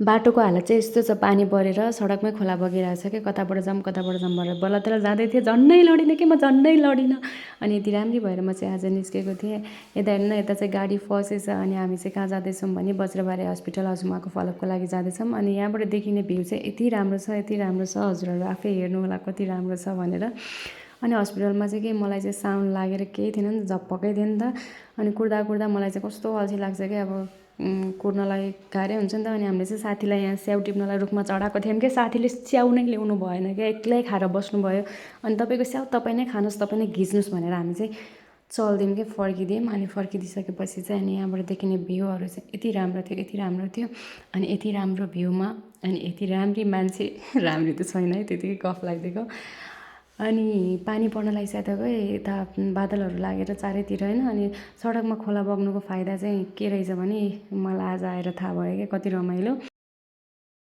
बाटोको हालत चाहिँ यस्तो छ, पानी परेर सडकमै खोला बगिरहेको छ क्या, कताबाट जाऊँ भनेर बल्ल तल जाँदै थिएँ, झन्नै लडिनँ कि म, झन्नै लडिनँ। अनि यति राम्री भएर म चाहिँ आज निस्केको थिएँ। यता हेर्नु न, यता चाहिँ गाडी फसेछ। अनि हामी चाहिँ कहाँ जाँदैछौँ भने बज्रबारी हस्पिटल हजुरआमाको फलोअपको लागि जाँदैछौँ। अनि यहाँबाट देखिने भ्यू चाहिँ यति राम्रो छ, यति राम्रो छ, हजुरहरू आफै हेर्नु होला कति राम्रो छ भनेर। अनि हस्पिटलमा चाहिँ के, मलाई चाहिँ साउन्ड लागेर केही थिएन नि त, झपक्कै थियो नि त। अनि कुर्दा कुर्दा मलाई चाहिँ कस्तो अल्छी लाग्छ कि, अब कुर्नलाई गाह्रै हुन्छ नि त। अनि हामीले चाहिँ साथीलाई यहाँ स्याउ टिप्नलाई रुखमा चढाएको थियौँ कि, साथीले स्याउ नै ल्याउनु भएन क्या, एक्लै खाएर बस्नुभयो। अनि तपाईँको स्याउ तपाईँ नै खानुहोस्, तपाईँ नै घिच्नुहोस् भनेर हामी चाहिँ चल्दियौँ कि फर्किदियौँ। अनि फर्किदिइसकेपछि चाहिँ अनि यहाँबाट देखिने भ्यूहरू चाहिँ यति राम्रो थियो, यति राम्रो थियो। अनि यति राम्रो भ्यूमा अनि यति राम्री मान्छे, राम्री त छैन है, त्यतिकै गफ लागिदिएको। अनि पानी पर्न लागिसकेको यता बादलहरू लागेर चारैतिर होइन। अनि सडकमा खोला बग्नुको फाइदा चाहिँ के रहेछ भने मलाई आज आएर थाहा भयो क्या, कति रमाइलो।